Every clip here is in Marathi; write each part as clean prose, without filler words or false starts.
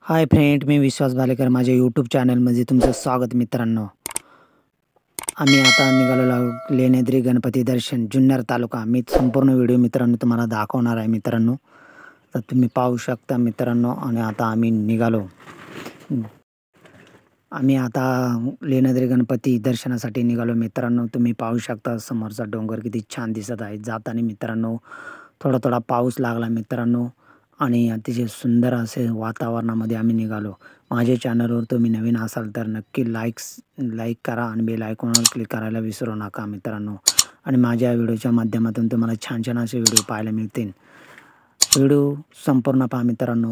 हाय फ्रेंड, मी विश्वास भालेकर माझ्या यूट्यूब चॅनलमध्ये तुमचं स्वागत मित्रांनो. आम्ही आता निघालेलो लेण्याद्री गणपती दर्शन जुन्नर तालुका. मी संपूर्ण व्हिडिओ मित्रांनो तुम्हाला दाखवणार आहे मित्रांनो. तर तुम्ही पाहू शकता मित्रांनो. आणि आता आम्ही निघालो. आम्ही आता लेण्याद्री गणपती दर्शनासाठी निघालो मित्रांनो. तुम्ही पाहू शकता समोरचा डोंगर किती छान दिसत आहे. जाताना मित्रांनो थोडा थोडा पाऊस लागला मित्रांनो. आणि अतिशय सुंदर असे वातावरणामध्ये आम्ही निघालो. माझ्या चॅनलवर तुम्ही नवीन असाल तर नक्की लाईक करा आणि बेल आयकॉनवर क्लिक करायला विसरू नका मित्रांनो. आणि माझ्या व्हिडिओच्या माध्यमातून तुम्हाला छान छान असे व्हिडिओ पाहायला मिळतील. व्हिडिओ संपूर्ण पहा मित्रांनो.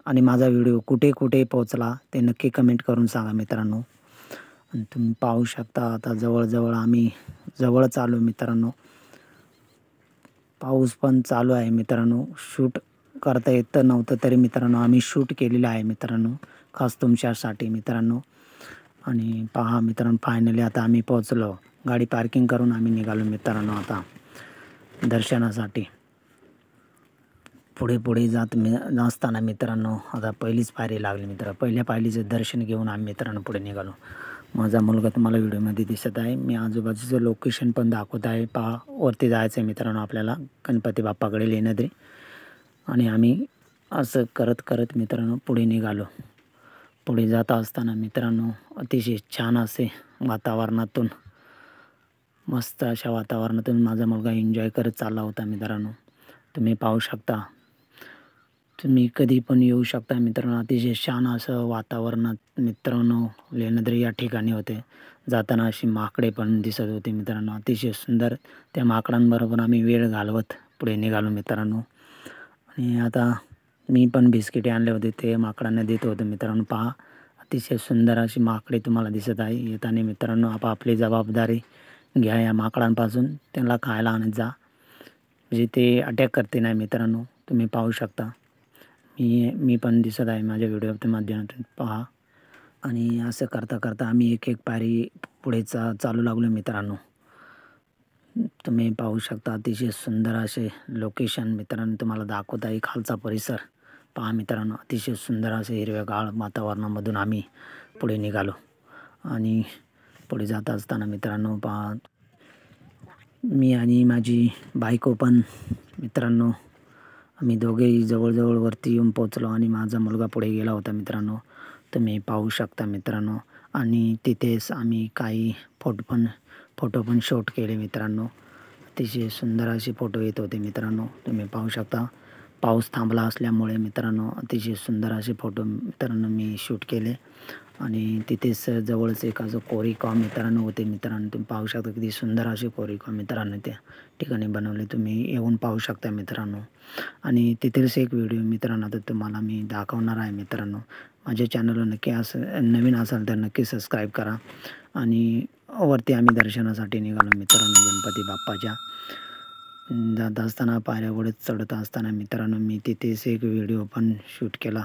आणि माझा व्हिडिओ कुठे कुठे पोहोचला ते नक्की कमेंट करून सांगा मित्रांनो. आणि तुम्ही पाहू शकता आता आम्ही जवळच आलो मित्रांनो. पाऊस पण चालू आहे मित्रांनो. शूट करता येतं नव्हतं तरी मित्रांनो आम्ही शूट केलेलं आहे मित्रांनो, खास तुमच्यासाठी मित्रांनो. आणि पहा मित्रांनो, फायनली आता आम्ही पोहोचलो. गाडी पार्किंग करून आम्ही निघालो मित्रांनो आता दर्शनासाठी. पुढे जात असताना मित्रांनो आता पहिलीच पायरी लागली मित्रांनो. पहिल्या पायरीचं दर्शन घेऊन आम्ही मित्रांनो पुढे निघालो. माझा मुलगा तुम्हाला व्हिडिओमध्ये दिसत आहे. मी आजूबाजूचं लोकेशन पण दाखवत आहे. पहा, वरती जायचं आहे मित्रांनो आपल्याला गणपती बाप्पाकडे लेण्याद्री. आणि आम्ही असं करत मित्रांनो पुढे निघालो. पुढे जात असताना मित्रांनो अतिशय छान असे वातावरणातून, मस्त अशा वातावरणातून माझा मुलगा एन्जॉय करत चालला होता मित्रांनो. तुम्ही पाहू शकता. तुम्ही कधी पण येऊ शकता मित्रांनो. अतिशय छान असं वातावरणात मित्रांनो लेण्याद्री या ठिकाणी होते. जाताना अशी माकडे पण दिसत होते मित्रांनो, अतिशय सुंदर. त्या माकडांबरोबर आम्ही वेळ घालवत पुढे निघालो मित्रांनो. आणि आता मी पण बिस्किटे आणले होते, ते माकडांना देत होतो मित्रांनो. पहा, अतिशय सुंदर अशी माकडे तुम्हाला दिसत आहे. येताना मित्रांनो आपापली जबाबदारी घ्या या माकडांपासून. त्यांना खायला आणत जा, म्हणजे ते अटॅक करते नाही मित्रांनो. तुम्ही पाहू शकता. मी पण दिसत आहे माझ्या व्हिडिओच्या माध्यमातून. पहा, आणि असं करता आम्ही एक पायरी पुढे चालू लागलो मित्रांनो. तुम्ही पाहू शकता अतिशय सुंदर असे लोकेशन मित्रांनो तुम्हाला दाखवत आहे. खालचा परिसर पहा मित्रांनो. अतिशय सुंदर असे हिरव्यागार वातावरणामधून आम्ही पुढे निघालो. आणि पुढे जात असताना मित्रांनो पहा, मी आणि माझी बायको पण मित्रांनो आम्ही दोघेही जवळ वरती येऊन पोचलो. आणि माझा मुलगा पुढे गेला होता मित्रांनो. तुम्ही पाहू शकता मित्रांनो. आणि तिथेच आम्ही काही फोटो पण शूट केले मित्रांनो. अतिशय सुंदर असे फोटो येत होते मित्रांनो. तुम्ही पाहू शकता. पाऊस थांबला असल्यामुळे मित्रांनो अतिशय सुंदर असे फोटो मित्रांनो मी शूट केले. आणि तिथेच जवळच एक असं कोरीगाव मित्रांनो होते मित्रांनो. तुम्ही पाहू शकता किती सुंदर असे कोरीगाव मित्रांनो त्या ठिकाणी बनवले. तुम्ही येऊन पाहू शकता मित्रांनो. आणि तिथेच एक व्हिडिओ मित्रांनो आता तुम्हाला मी दाखवणार आहे मित्रांनो. माझ्या चॅनलवर नक्की नवीन असाल तर नक्की सबस्क्राईब करा. आणि वरती आम्ही दर्शनासाठी निघालो मित्रांनो गणपती बाप्पाच्या. जात असताना पायऱ्या चढत असताना मित्रांनो मी तिथेच एक व्हिडिओ पण शूट केला.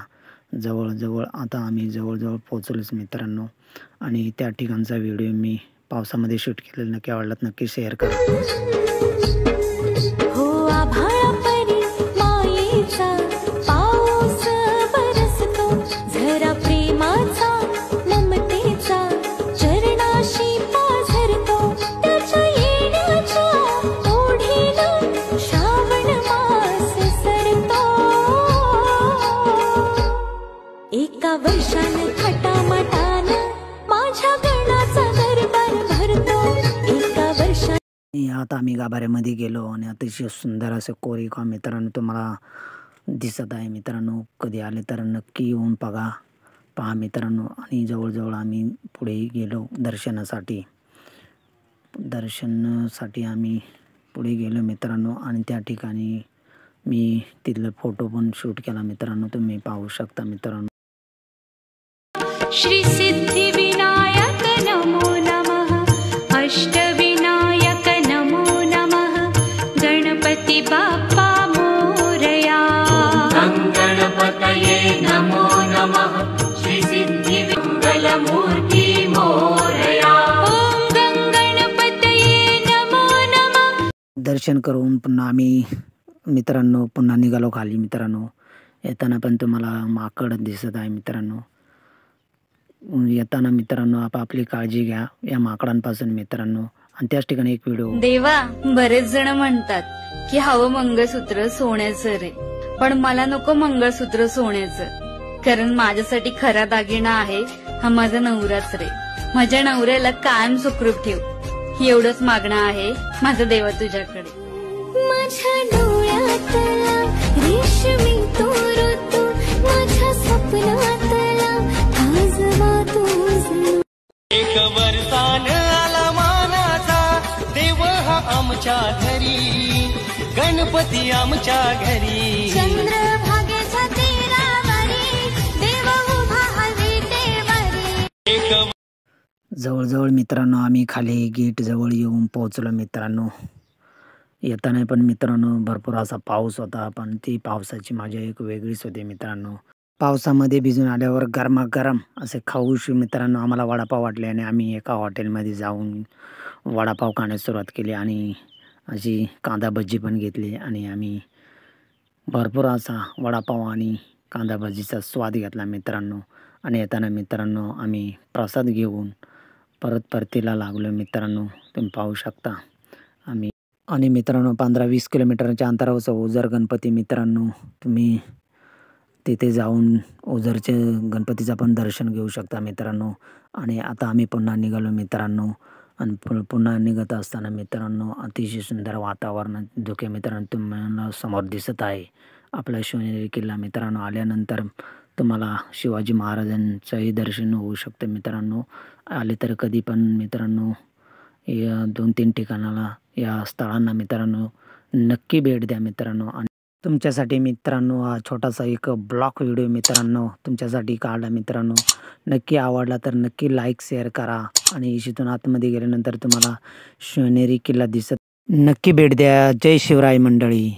आता आम्ही जवळ पोचलोच मित्रांनो. आणि त्या ठिकाणचा व्हिडिओ मी पावसामध्ये शूट केलेला नक्की आवडलात नक्की शेअर करा. आता आम्ही गाभाऱ्यामध्ये गेलो. आणि अतिशय सुंदर असं कोरीगाव मित्रांनो तुम्हाला दिसत आहे मित्रांनो. कधी आले तर नक्की येऊन पहा मित्रांनो. आणि जवळ आम्ही पुढे गेलो दर्शनासाठी आम्ही पुढे गेलो मित्रांनो. आणि त्या ठिकाणी मी तिथलं फोटो पण शूट केला मित्रांनो. तुम्ही पाहू शकता मित्रांनो. श्री सिद्धिविनायक नमो नमः. अष्टविनायक नमो नमः. गणपती बाप्पा मोरया. गणपतये नमो नमः. श्री सिद्धिमंगलमूर्ती मोरया. ओम गणपतये नमो नमः. दर्शन करून पुन्हा आम्ही मित्रांनो पुन्हा निघालो खाली मित्रांनो. येताना पण तुम्हाला माकड दिसत आहे मित्रांनो. येताना मित्रांनो आपापली काळजी घ्या या माकडांपासून मित्रांनो. आणि त्याच ठिकाणी एक व्हिडिओ. देवा, बरेच जण म्हणतात की हवं मंगळसूत्र सोन्याचं रे, पण मला नको मंगळसूत्र सोन्याचं, कारण माझ्यासाठी खरा दागिना आहे हा माझा नवराच रे. माझ्या नवऱ्याला कायम सुखरूप ठेव, एवढंच मागणं आहे माझं देवा तुझ्याकडे. माझ्या डोळ्यातला रेशमी तो ऋतू, माझ्या स्वप्नातला आजवा तुझं. एक वरदान आला मानाचा, देव हा आमच्या घरी, गणपती आमच्या घरी. चंद्रभागेच्या तीरावरी देव उभा हवेतेवरी. जवळजवळ मित्रांनो आम्ही खाली गेट जवळ येऊन पोहोचलो मित्रांनो. येताना पण मित्रांनो भरपूर असा पाऊस होता, पण ती पावसाची मजा एक वेगळीच होती मित्रांनो. पावसामध्ये भिजून आल्यावर गरमागरम असे खाऊशी मित्रांनो आम्हाला वडापाव वाटले आणि आम्ही एका हॉटेलमध्ये जाऊन वडापाव खाण्यास सुरुवात केली आणि अशी कांदा भजी पण घेतली आणि आम्ही भरपूर असा वडापाव आणि कांदा भजीचा स्वाद घेतला मित्रांनो. आणि येताना मित्रांनो आम्ही प्रसाद घेऊन परत परतीला लागलो मित्रांनो. तुम्ही पाहू शकता आम्ही. आणि मित्रांनो 15-20 किलोमीटरच्या अंतरावरचं ओझर गणपती मित्रांनो, तुम्ही तिथे जाऊन ओझरचे गणपतीचं पण दर्शन घेऊ शकता मित्रांनो. आणि आता आम्ही पुन्हा निघालो मित्रांनो. आणि पुन्हा निघत असताना मित्रांनो अतिशय सुंदर वातावरण धुके मित्रांनो तुम्हाला समोर दिसत आहे. आपला शिवनेरी किल्ला मित्रांनो आल्यानंतर तुम्हाला शिवाजी महाराजांचंही दर्शन होऊ शकतं मित्रांनो. आले तर कधी पण मित्रांनो या 2-3 ठिकाणाला या स्थळांना मित्रांनो नक्की भेट द्या मित्रांनो. आणि तुमच्यासाठी मित्रांनो हा छोटासा एक ब्लॉग व्हिडिओ मित्रांनो तुमच्यासाठी काढला मित्रांनो. नक्की आवडला तर नक्की लाईक शेअर करा. आणि इशीतून आतमध्ये गेल्यानंतर तुम्हाला शिवनेरी किल्ला दिसत, नक्की भेट द्या. जय शिवराय मंडळी.